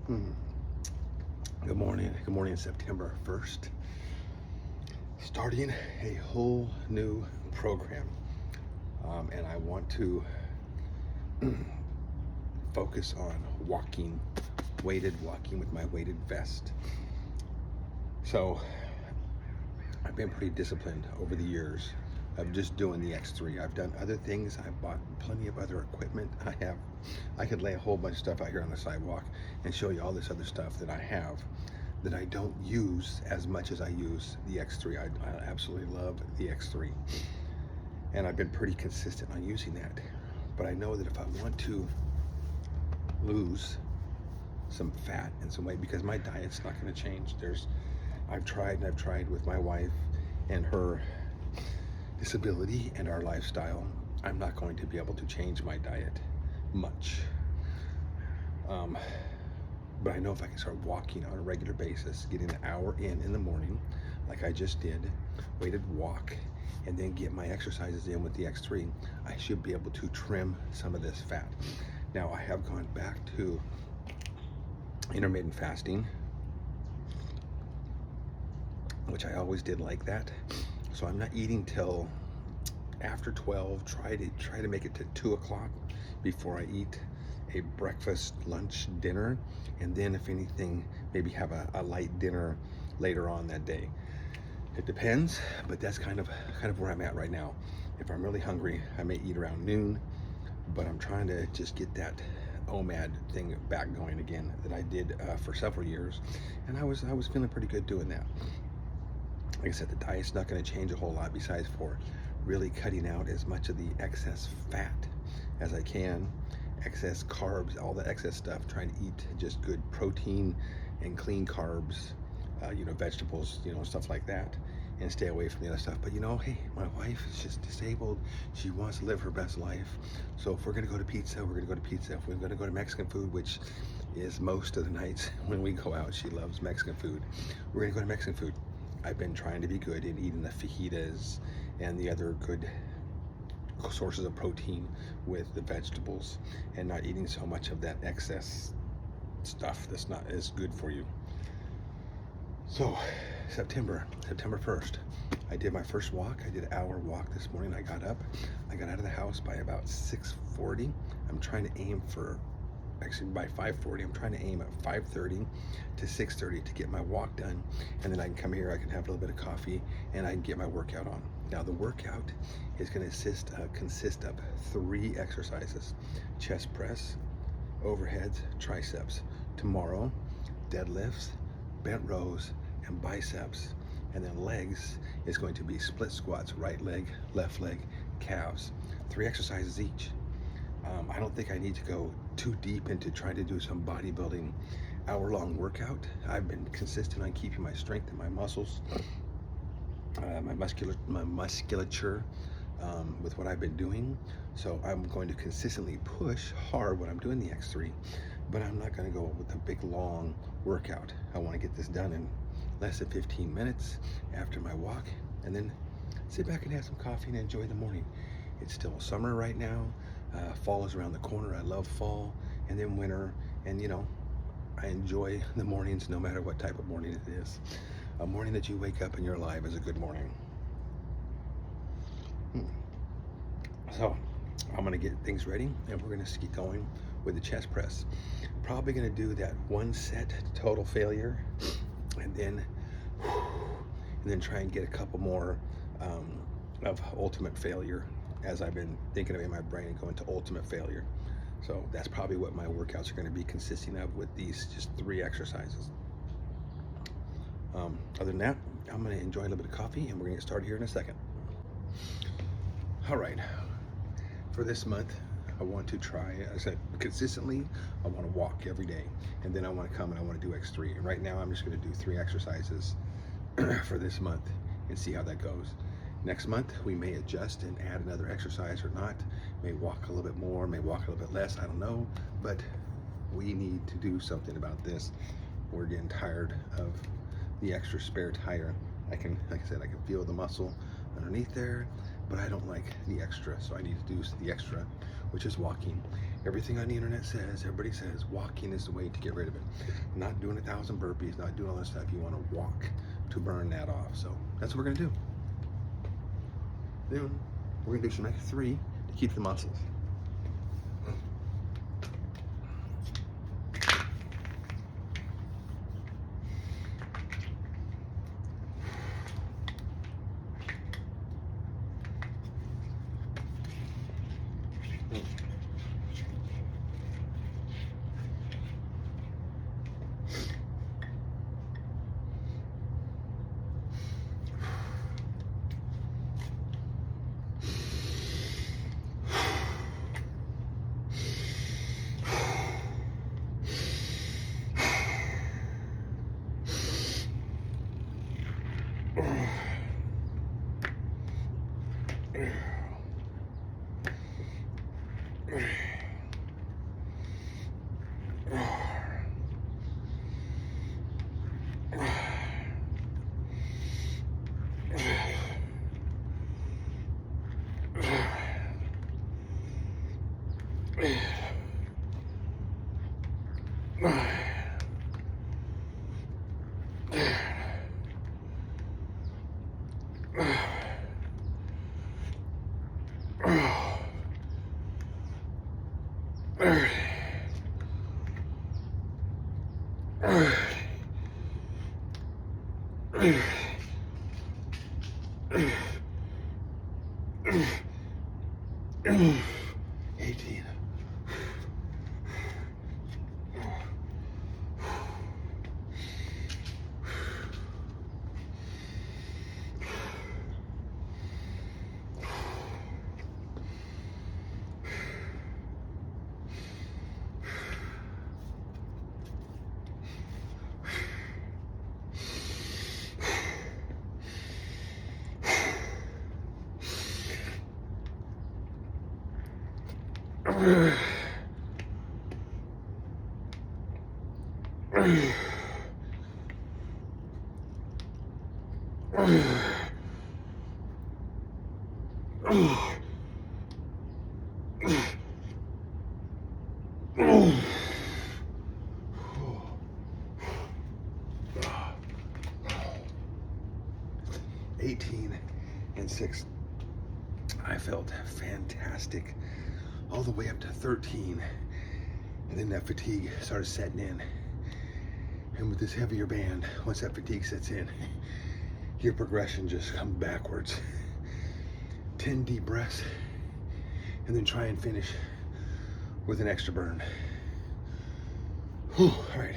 Hmm. Good morning. Good morning, September 1st. Starting a whole new program. And I want to focus on walking, weighted walking with my weighted vest. So I've been pretty disciplined over the years of just doing the X3. I've done other things. I've bought plenty of other equipment. I could lay a whole bunch of stuff out here on the sidewalk and show you all this other stuff that I have that I don't use as much as I use the X3. I absolutely love the X3. And I've been pretty consistent on using that. But I know that if I want to lose some fat and some weight, because my diet's not going to change. I've tried with my wife and her disability and our lifestyle. I'm not going to be able to change my diet much. But I know if I can start walking on a regular basis, getting an hour in the morning, like I just did, weighted walk, and then get my exercises in with the X3, I should be able to trim some of this fat. Now, I have gone back to intermittent fasting, which I always did like that. So I'm not eating till after 12. Try to make it to 2 o'clock before I eat a breakfast, lunch, dinner, and then if anything, maybe have a light dinner later on that day. It depends, but that's kind of where I'm at right now. If I'm really hungry, I may eat around noon, but I'm trying to just get that OMAD thing back going again that I did for several years, and I was feeling pretty good doing that. Like I said, the diet's not going to change a whole lot besides for really cutting out as much of the excess fat as I can, excess carbs, all the excess stuff, trying to eat just good protein and clean carbs, vegetables, stuff like that, and stay away from the other stuff. But hey, my wife is just disabled. She wants to live her best life. So if we're gonna go to pizza, we're gonna go to pizza. If we're gonna go to Mexican food, which is most of the nights when we go out, she loves Mexican food, we're gonna go to Mexican food. I've been trying to be good in eating the fajitas and the other good sources of protein with the vegetables, and not eating so much of that excess stuff that's not as good for you. So September 1st, I did my first walk. I did an hour walk this morning. I got out of the house by about 6:40. I'm trying to aim for, actually by 5:40, I'm trying to aim at 5:30 to 6:30 to get my walk done, and then I can come here, I can have a little bit of coffee, and I can get my workout on. Now the workout is going to consist of 3 exercises: chest press, overheads, triceps. Tomorrow, deadlifts, bent rows, and biceps. And then legs is going to be split squats, right leg, left leg, calves. 3 exercises each. I don't think I need to go too deep into trying to do some bodybuilding hour-long workout. I've been consistent on keeping my strength and my muscles, my musculature with what I've been doing. So I'm going to consistently push hard when I'm doing the X3, but I'm not going to go with a big long workout. I want to get this done in less than 15 minutes after my walk, and then sit back and have some coffee and enjoy the morning. It's still summer right now. Fall is around the corner. I love fall, and then winter, and I enjoy the mornings no matter what type of morning it is. A morning that you wake up and you're alive is a good morning. So I'm gonna get things ready, and we're gonna keep going with the chest press. Probably gonna do that 1 set total failure, and then try and get a couple more of ultimate failure, as I've been thinking of in my brain, going to ultimate failure. So that's probably what my workouts are going to be consisting of with these just 3 exercises. Other than that, I'm going to enjoy a little bit of coffee, and we're going to get started here in a second. All right, for this month, I want to try, as I said, consistently. I want to walk every day, and then I want to come and I want to do X3. And right now, I'm just going to do 3 exercises for this month and see how that goes. Next month, we may adjust and add another exercise or not. May walk a little bit more, may walk a little bit less, I don't know. But we need to do something about this. We're getting tired of the extra spare tire. Like I said, I can feel the muscle underneath there, but I don't like the extra, so I need to do the extra, which is walking. Everything on the internet says, everybody says, walking is the way to get rid of it. Not doing 1,000 burpees, not doing all that stuff. You want to walk to burn that off. So that's what we're gonna do. Then we're gonna do some extra 3 to keep the muscles. And 6. I felt fantastic all the way up to 13, and then that fatigue started setting in. And with this heavier band, once that fatigue sets in, your progression just comes backwards. 10 deep breaths, and then try and finish with an extra burn. Whew. All right,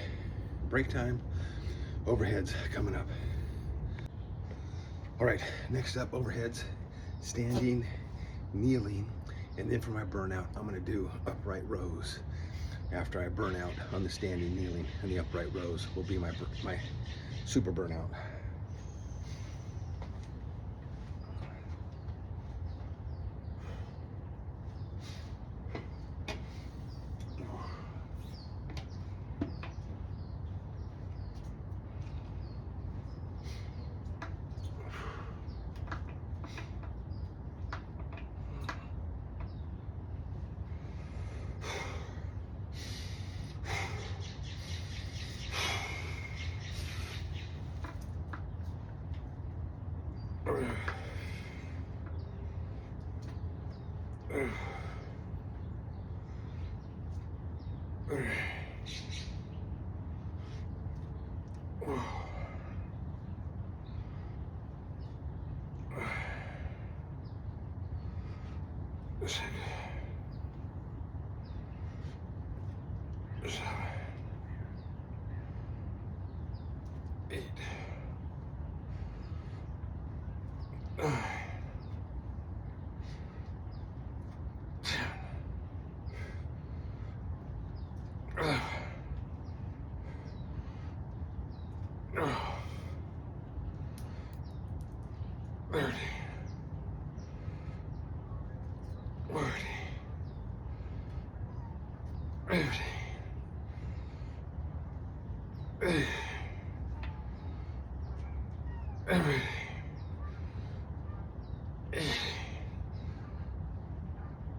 break time, overheads coming up. All right, next up, overheads, standing, kneeling, and then for my burnout, I'm gonna do upright rows. After I burn out on the standing, kneeling, and the upright rows will be my super burnout.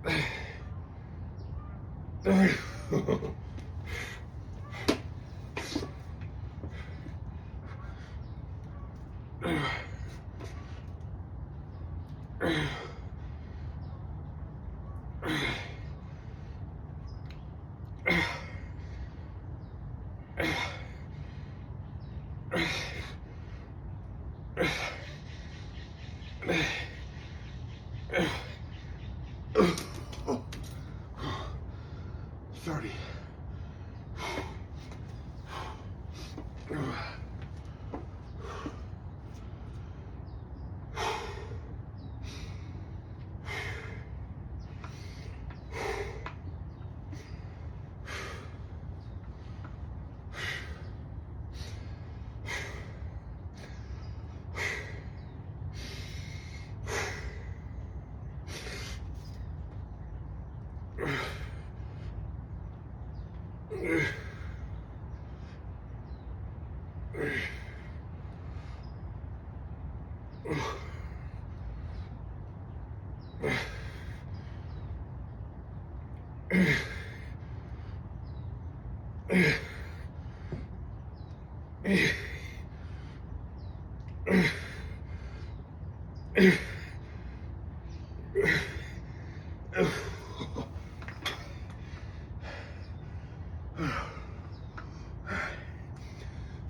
30.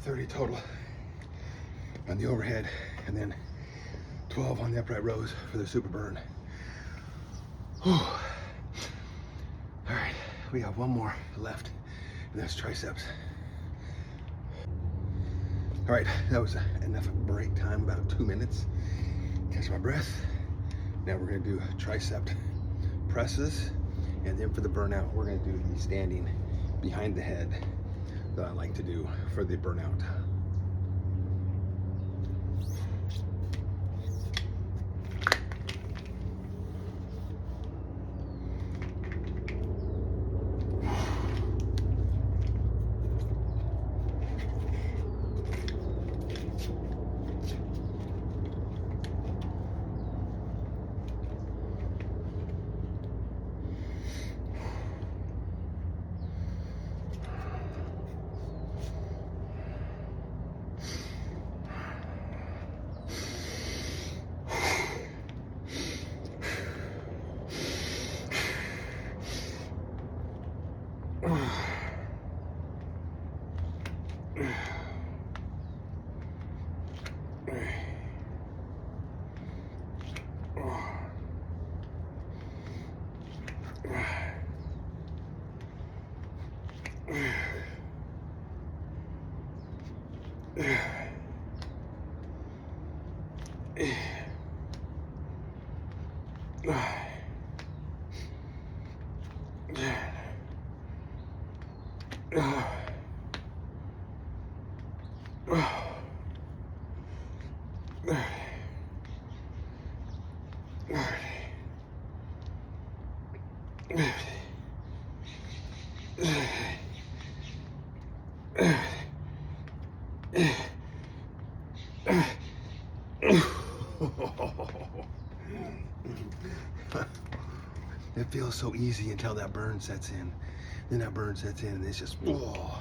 30 total on the overhead, and then 12 on the upright rows for the super burn. Whew. All right, we got one more left, and that's triceps. All right, that was enough break time, about 2 minutes. Catch my breath. Now we're gonna do tricep presses, and then for the burnout, we're gonna do the standing behind the head that I like to do for the burnout. It feels so easy until that burn sets in. Then that burn sets in and it's just, oh.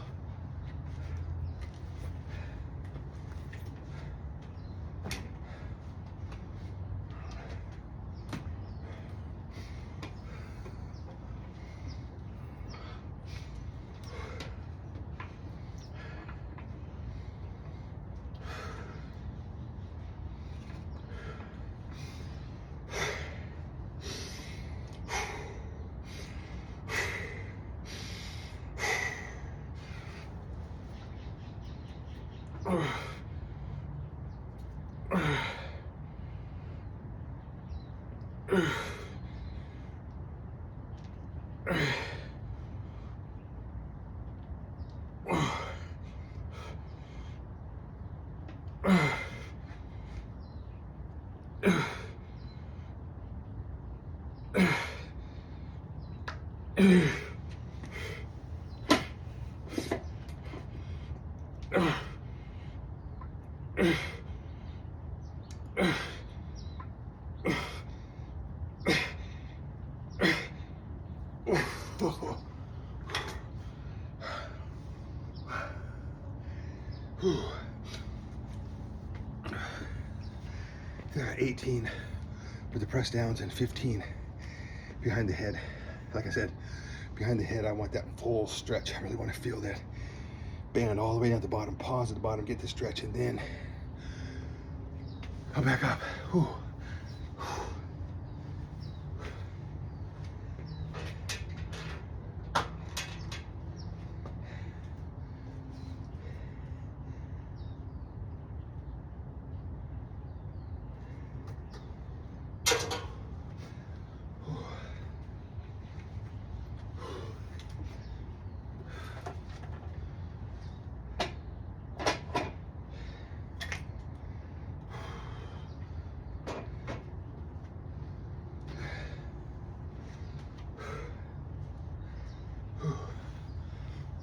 Got 18 with the press downs and 15 behind the head. Like I said, behind the head, I want that full stretch. I really want to feel that band all the way down at the bottom, pause at the bottom, get the stretch, and then come back up. Whew.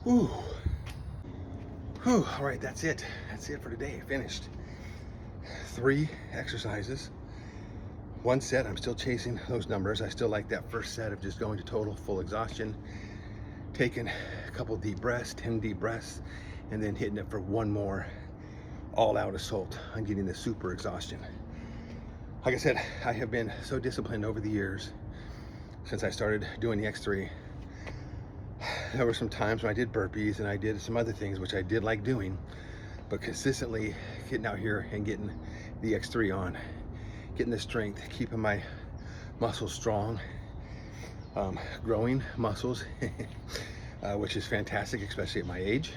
Whew. Whew. All right, that's it. That's it for today. Finished. 3 exercises. 1 set. I'm still chasing those numbers. I still like that first set of just going to total full exhaustion, taking a couple deep breaths, 10 deep breaths, and then hitting it for 1 more all-out assault on getting the super exhaustion. Like I said, I have been so disciplined over the years since I started doing the X3. There were some times when I did burpees and I did some other things which I did like doing, but consistently getting out here and getting the X3 on, getting the strength, keeping my muscles strong, growing muscles, which is fantastic, especially at my age.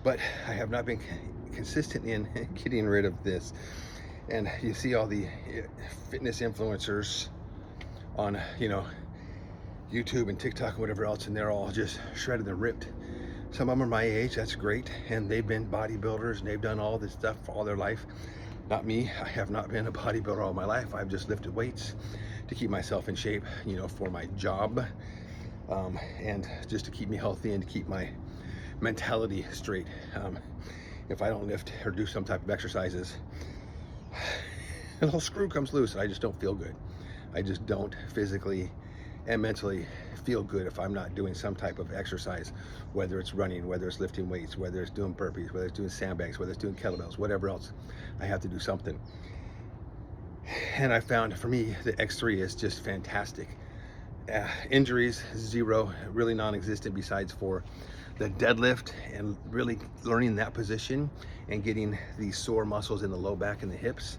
But I have not been consistent in getting rid of this. And you see all the fitness influencers on, YouTube and TikTok and whatever else, and they're all just shredded and ripped. Some of them are my age, that's great, and they've been bodybuilders and they've done all this stuff all their life. Not me. I have not been a bodybuilder all my life. I've just lifted weights to keep myself in shape, for my job, and just to keep me healthy and to keep my mentality straight. If I don't lift or do some type of exercises, the whole screw comes loose and I just don't feel good. I just don't physically and mentally feel good if I'm not doing some type of exercise, whether it's running, whether it's lifting weights, whether it's doing burpees, whether it's doing sandbags, whether it's doing kettlebells, whatever else. I have to do something. And I found for me the X3 is just fantastic. Injuries, 0, really non-existent besides for the deadlift and really learning that position and getting these sore muscles in the low back and the hips.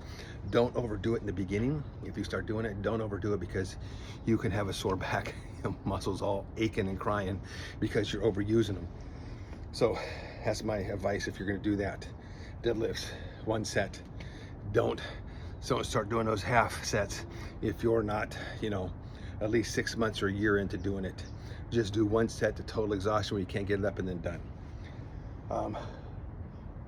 Don't overdo it in the beginning. If you start doing it, don't overdo it, because you can have a sore back, muscles all aching and crying because you're overusing them. So that's my advice if you're going to do that. Deadlifts, 1 set. Don't start doing those half sets if you're not, at least 6 months or a year into doing it. Just do 1 set to total exhaustion where you can't get it up and then done.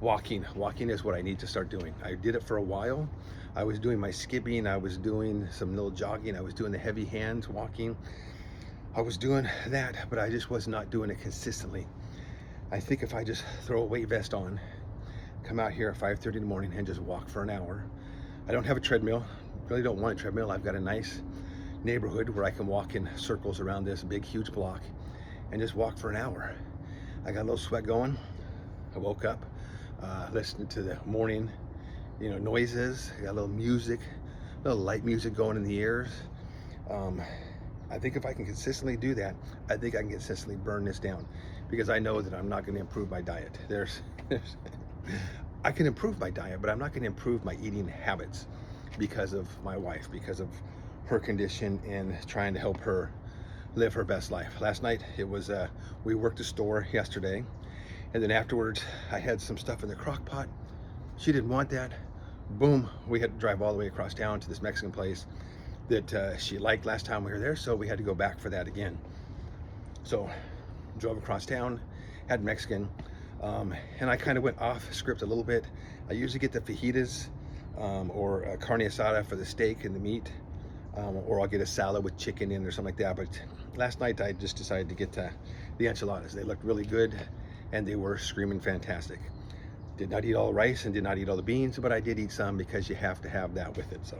Walking is what I need to start doing. I did it for a while. I was doing my skipping, I was doing some little jogging, I was doing the heavy hands walking. I was doing that, but I just was not doing it consistently. I think if I just throw a weight vest on, come out here at 5:30 in the morning and just walk for an hour. I don't have a treadmill, really don't want a treadmill. I've got a nice neighborhood where I can walk in circles around this big, huge block and just walk for an hour. I got a little sweat going. I woke up, listening to the morning, noises. I got a little music, a little light music going in the ears. I think if I can consistently do that, I think I can consistently burn this down, because I know that I'm not going to improve my diet. I can improve my diet, but I'm not going to improve my eating habits because of my wife, because of her condition and trying to help her live her best life. Last night, it was, we worked a store yesterday, and then afterwards, I had some stuff in the crock pot. She didn't want that. Boom, we had to drive all the way across town to this Mexican place that she liked last time we were there, so we had to go back for that again. So, drove across town, had Mexican, and I kind of went off script a little bit. I usually get the fajitas or a carne asada for the steak and the meat, or I'll get a salad with chicken in or something like that. But last night I just decided to get the enchiladas. They looked really good and they were screaming fantastic. Did not eat all the rice and did not eat all the beans, but I did eat some because you have to have that with it. So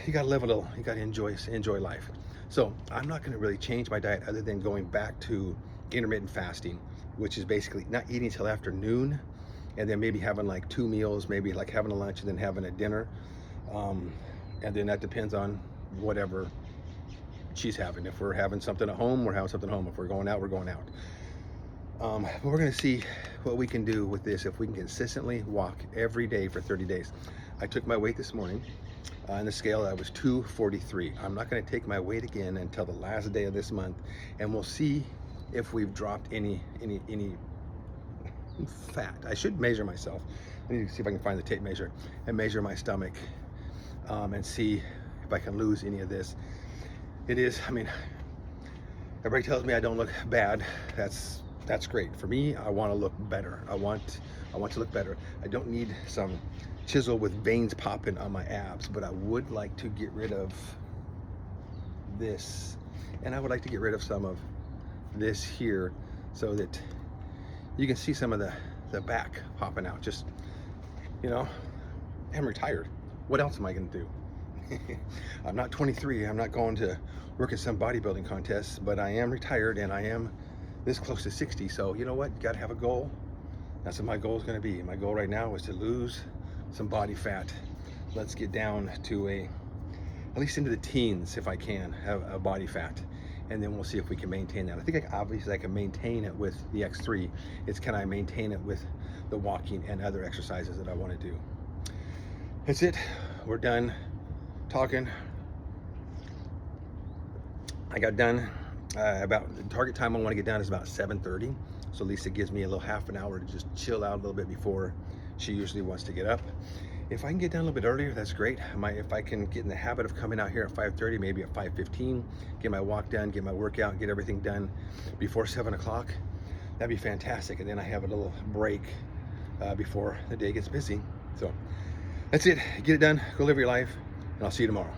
you gotta live a little, you gotta enjoy life. So I'm not going to really change my diet other than going back to intermittent fasting, which is basically not eating till afternoon, and then maybe having like 2 meals, maybe like having a lunch and then having a dinner. And then that depends on whatever she's having. If we're having something at home, we're having something at home. If we're going out, we're going out. But we're going to see what we can do with this if we can consistently walk every day for 30 days. I took my weight this morning. On the scale, I was 243. I'm not going to take my weight again until the last day of this month, and we'll see if we've dropped any fat. I should measure myself. I need to see if I can find the tape measure and measure my stomach, and see if I can lose any of this. It is, I mean, everybody tells me I don't look bad. That's great. For me, I want to look better. I want to look better. I don't need some chisel with veins popping on my abs, but I would like to get rid of this, and I would like to get rid of some of this here so that you can see some of the back popping out. Just, you know, I'm retired. What else am I going to do? I'm not 23. I'm not going to work at some bodybuilding contests, but I am retired and I am this close to 60. So you know what? You got to have a goal. That's what my goal is going to be. My goal right now is to lose some body fat. Let's get down to at least into the teens, if I can, have a body fat, and then we'll see if we can maintain that. I think obviously I can maintain it with the X3. It's can I maintain it with the walking and other exercises that I want to do. That's it. We're done talking. I got done about the target time I want to get done is about 7:30. So at least it gives me a little half an hour to just chill out a little bit before she usually wants to get up. If I can get done a little bit earlier, that's great. If I can get in the habit of coming out here at 5:30, maybe at 5:15, get my walk done, get my workout, get everything done before 7 o'clock, that'd be fantastic. And then I have a little break before the day gets busy. So that's it. Get it done. Go live your life, and I'll see you tomorrow.